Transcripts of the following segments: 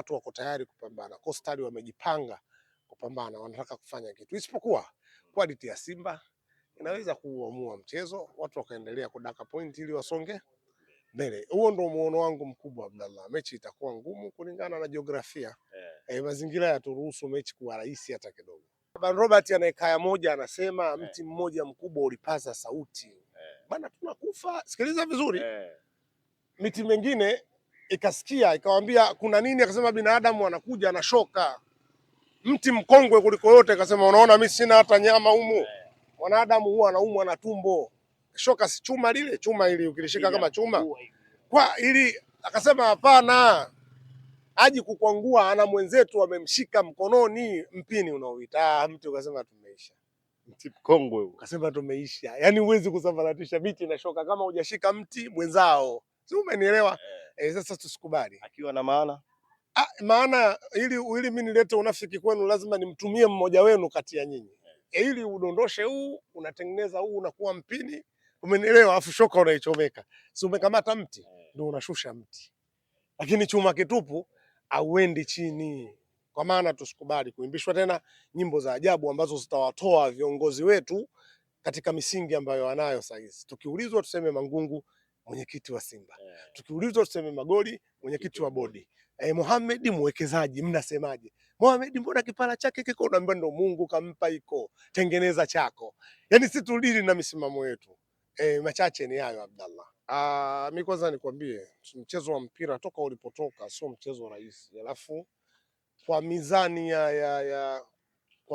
watu wako tayari kupambana. Coastal wamejipanga kupambana, wanataka kufanya kitu, isipokuwa quality ya Simba inaweza kuamua mchezo, watu wakaendelea kudaka point ili wasonge mbele. Huo ndio muono wangu mkubwa Abdallah. Mechi itakuwa ngumu kulingana na jiografia. Mazingira yaturuhusu mechi kuwa rahisi hata kidogo. Robert anaekaya moja anasema mti mmoja mkubwa ulipaza sauti. Bana tunakufa. Sikiliza vizuri. Miti mengine ikasikia ikamwambia kuna nini, akasema binadamu anakuja anashoka. Mti mkongwe kuliko yote akasema unaona mimi sina hata nyama humu. Mwanadamu huwa anaumwa na tumbo. Shoka si chuma lile, chuma ili ukilishika kama chuma. Kwa ili akasema hapana. Haji kukwangua, ana mwenzetu amemshika mkononi mpini unaoita. Mti ukasema tumeisha. Mti mkongwe ukasema tumeisha. Yaani huwezi kusambaratisha miti na shoka kama hujashika mti mwenzao. Si umenielewa? Sasa tusikubali. Akiwa na maana maana ili mimi nilete unafiki kwenu lazima nimtumie mmoja wenu kati ya nyinyi. Ili udondoshe huu, unatengeneza huu unakuwa mpini. Umenielewa? Afu shoka unaichomeka. Si umekamata mti ndio unashusha mti. Lakini chuma kitupu auendi chini. Kwa maana tusikubali kuimbishwa tena nyimbo za ajabu ambazo zitawatoa viongozi wetu katika misingi ambayo wanayo sasa hizi. Tukiulizwa tuseme Mangungu mwenyekiti wa Simba. Tukiulizwa tuseme Magoli mwenyekiti wa bodi. Mohamed mwekezaji, mnasemaje? Mohamed mbona kipara chake kiko, unaambia ndo Mungu kampa iko. Tengeneza chako. Yaani si tulili na misimamo yetu. Machache ni hayo Abdallah. Mimi kwanza nikwambie mchezo wa mpira toka ulipotoka sio mchezo rahisi. Alafu kwa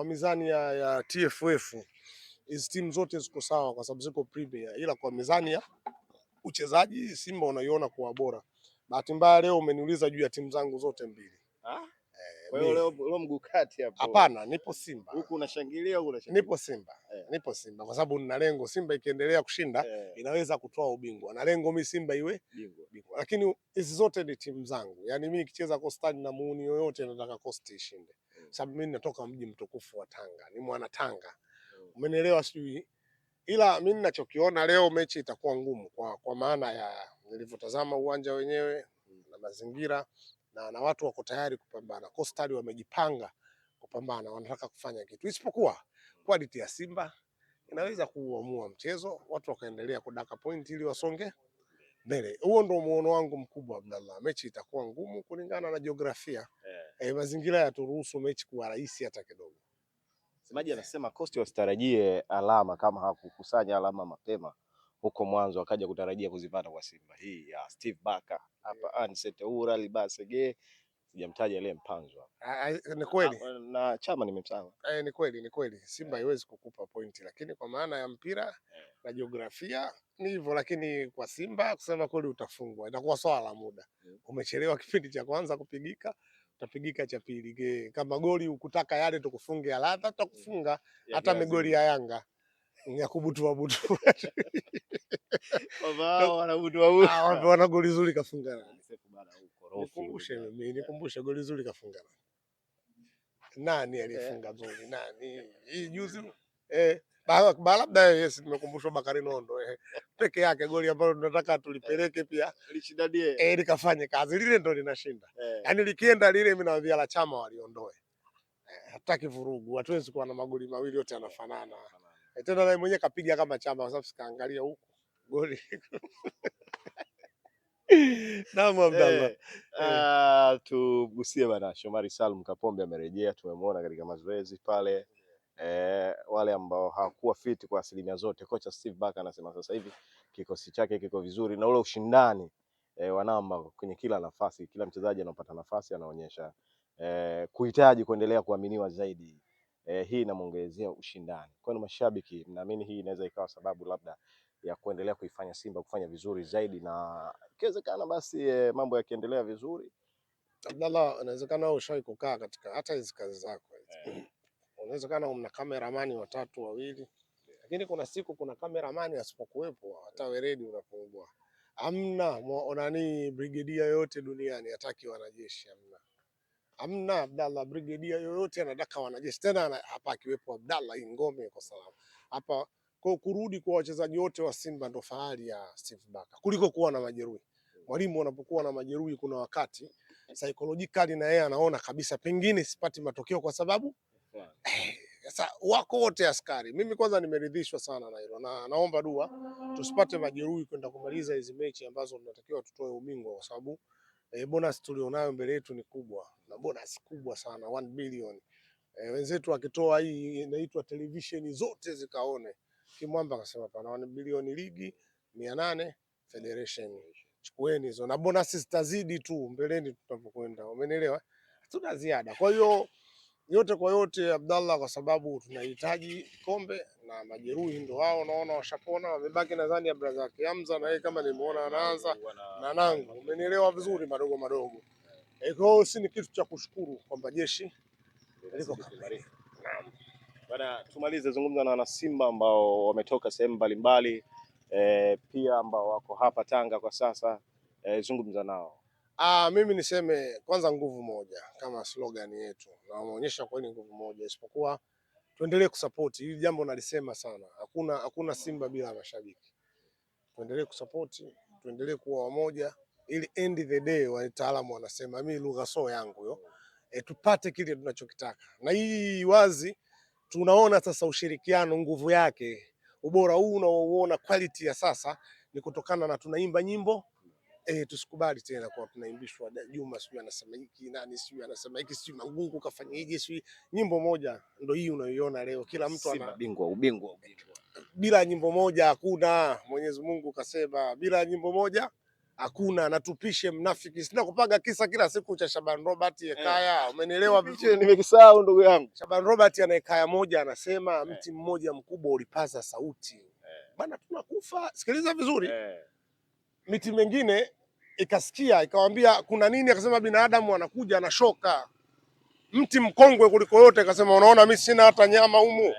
mizani ya TFF hizi timu zote ziko sawa kwa sababu ziko premier, ila kwa mizani ya uchezaji Simba unaiona kuwa bora. Bahati mbaya leo umeniuliza juu ya timu zangu zote mbili. Kwa hiyo leo mguu kati hapo. Hapana, nipo Simba. Huku unashangilia huku unashangilia. Nipo Simba. Nipo Simba kwa sababu nina lengo Simba ikiendelea kushinda inaweza kutoa ubingwa. Na lengo mimi Simba iwe bingwa. Lakini hizi zote ni timu zangu. Yaani mimi nikicheza Coastal na muuni yoyote nataka Coastal ishinde. Sababu mimi natoka mji mtukufu wa Tanga. Ni mwana Tanga. Umenielewa sijui? Ila mimi ninachokiona leo mechi itakuwa ngumu kwa maana ya nilivyotazama uwanja wenyewe na mazingira na watu wako tayari kupambana. Coastal wamejipanga kupambana, wanataka kufanya kitu. Isipokuwa quality ya Simba inaweza kuamua mchezo, watu wakaendelea kudaka point ili wasonge mbele. Huo ndio muono wangu mkubwa Abdallah. Mechi itakuwa ngumu kulingana na jiografia. Mazingira yaturuhusu mechi kuwa rahisi hata kidogo. Semaji anasema Coastal wasitarajie alama kama hakukusanya alama mapema huko mwanzo akaja kutarajia kuzipata kwa Simba. Hii ya Steve Barker hapa Anset Ura Libasege sijamtaja ile Mpanzo. Ni kweli. Na Chama nimemsahau. Ni kweli. Simba haiwezi kukupa pointi, lakini kwa maana ya mpira na jiografia ni hivyo, lakini kwa Simba kusema kweli utafungwa. Itakuwa swala la muda. Umechelewa kipindi cha kwanza kupigika, utapigika cha pili. Kama goli ukutaka yale tukufunge ya ladha tutakufunga hata magoli ya Yanga. Ya kubutua. Wao wanabutua. Wana goli zuri kafunga. Nikumbushe goli zuri kafunga. Nani alifunga zuri? Nani? Hii juzi labda yes nimekumbushwa Bakari Nondo peke yake goli ambalo tunataka tulipeleke pia lishindanie likafanye kazi lile ndo linashinda. Yaani likienda lile mimi naambia la Chama waliondoe. Hataki vurugu, hatuwezi kuwa na magoli mawili yote yanafanana. Tena naye mwenyewe kapiga kama Chama kwa sababu sikaangalia huko goli. Naam Abdallah. Tugusie bana Shomari Salum Kapombe amerejea, tumemwona katika mazoezi pale. Wale ambao hawakuwa fit kwa asilimia zote, kocha Steve Barker anasema sasa hivi kikosi chake kiko vizuri na ule ushindani wa namba kwenye kila nafasi, kila mchezaji anapata nafasi anaonyesha kuhitaji kuendelea kuaminiwa zaidi. Hii inamuongezea ushindani. Kwa hiyo mashabiki naamini hii inaweza ikawa sababu labda ya kuendelea kuifanya Simba kufanya vizuri zaidi, na ikiwezekana basi mambo yakiendelea vizuri Abdallah, inawezekana ushawahi kukaa katika hata hizo kazi zako hizi. Inawezekana una kameramani watatu wawili, lakini kuna siku kuna kameramani asipokuwepo hata weredi unapungua. Hamna nani brigedia yote duniani hataki wanajeshi, hamna Abdallah, brigedia yoyote anataka wanajeshi. Tena hapa akiwepo Abdallah hii ngome iko salama. Hapa kwa kurudi kwa wachezaji wote wa Simba ndo fahari ya Steve Barker kuliko kuwa na majeruhi. Mwalimu anapokuwa na majeruhi kuna wakati psychologically na yeye anaona kabisa pengine sipati matokeo kwa sababu sasa wako wote askari. Mimi kwanza nimeridhishwa sana na hilo, na naomba dua tusipate majeruhi kwenda kumaliza hizi mechi ambazo tunatakiwa tutoe ubingwa, kwa sababu bonus tulionayo mbele yetu ni kubwa, na bonus kubwa sana 1 billion. Wenzetu wakitoa hii inaitwa televisheni zote zikaone. Kimwamba akasema pana 1 bilioni ligi 800 federation, chukueni hizo na bonus zitazidi tu mbeleni tutapokwenda, umenielewa? Hatuna ziada. Kwa hiyo yote kwa yote, Abdallah, kwa sababu tunahitaji kombe na majeruhi ndio wao, naona washapona, wamebaki nadhani ya brother yake Hamza, na yeye kama nimeona anaanza na Nangu, umenielewa vizuri, madogo madogo. Kwa hiyo si ni kitu cha kushukuru kwamba jeshi liko kamili. Naam. Bana, tumalize zungumza na wana Simba ambao wametoka sehemu mbalimbali pia ambao wako hapa Tanga kwa sasa, zungumza nao. Mimi niseme kwanza nguvu moja kama slogan yetu, na wameonyesha kweli nguvu moja, isipokuwa tuendelee kusupport hili jambo, nalisema sana, hakuna Simba bila mashabiki. Tuendelee kusupport, tuendelee kuwa wamoja, ili end the day wataalamu wanasema, mimi lugha so yangu hiyo, tupate kile tunachokitaka. Na hii wazi tunaona sasa ushirikiano, nguvu yake, ubora huu unaoona, quality ya sasa ni kutokana na tunaimba nyimbo. Tusikubali tena kwa tunaimbishwa Juma sijui anasema hiki, nani sijui anasema hiki, sijui Mangungu kafanya hiki, sijui. Nyimbo moja ndio hii unayoiona leo, kila mtu ana ubingwa. Bila nyimbo moja hakuna. Mwenyezi Mungu kasema bila nyimbo moja hakuna. Na tupishe mnafiki, sina kupaga kisa kila siku cha Shaban Robert Yekaya, umenielewa vizuri? Nimekisahau ndugu yangu. Shaban Robert ana Yekaya moja, anasema mti mmoja mkubwa ulipaza sauti bana, tunakufa. Sikiliza vizuri, miti mengine ikasikia ikawambia kuna nini, akasema binadamu anakuja anashoka. Mti mkongwe kuliko yote akasema unaona mimi sina hata nyama humu,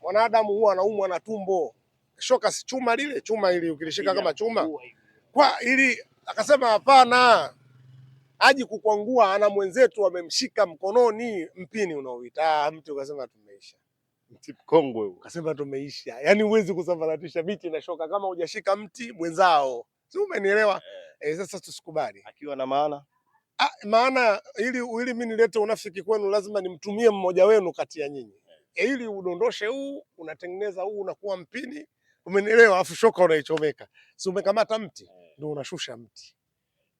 mwanadamu huwa anaumwa na tumbo. Shoka si chuma lile, chuma ili ukilishika kama chuma kwa ili, akasema hapana, aji kukwangua, ana mwenzetu amemshika mkononi mpini unaoita mti. Ukasema tumeisha, mti mkongwe ukasema tumeisha. Yani huwezi kusambaratisha miti na shoka kama hujashika mti mwenzao, si umenielewa? Sasa tusikubali. Akiwa na maana maana ili mimi nilete unafiki kwenu lazima nimtumie mmoja wenu kati ya nyinyi, ili udondoshe huu unatengeneza huu unakuwa mpini, umenielewa? Afu shoka unaichomeka, si umekamata mti ndio unashusha mti,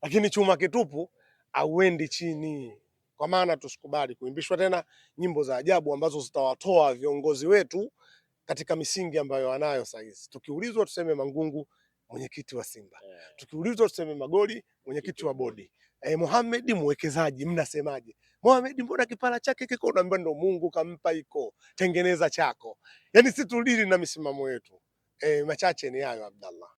lakini chuma kitupu auendi chini. Kwa maana tusikubali kuimbishwa tena nyimbo za ajabu ambazo zitawatoa viongozi wetu katika misingi ambayo wanayo saizi. Tukiulizwa tuseme Mangungu mwenyekiti wa Simba, tukiulizwa tuseme Magoli mwenyekiti wa bodi, Mohamed mwekezaji, mnasemaje? Mohamed mbona kipara chake kiko, unaambia ndo Mungu kampa iko, tengeneza chako. Yani si tulili na misimamo yetu. Machache ni hayo Abdallah.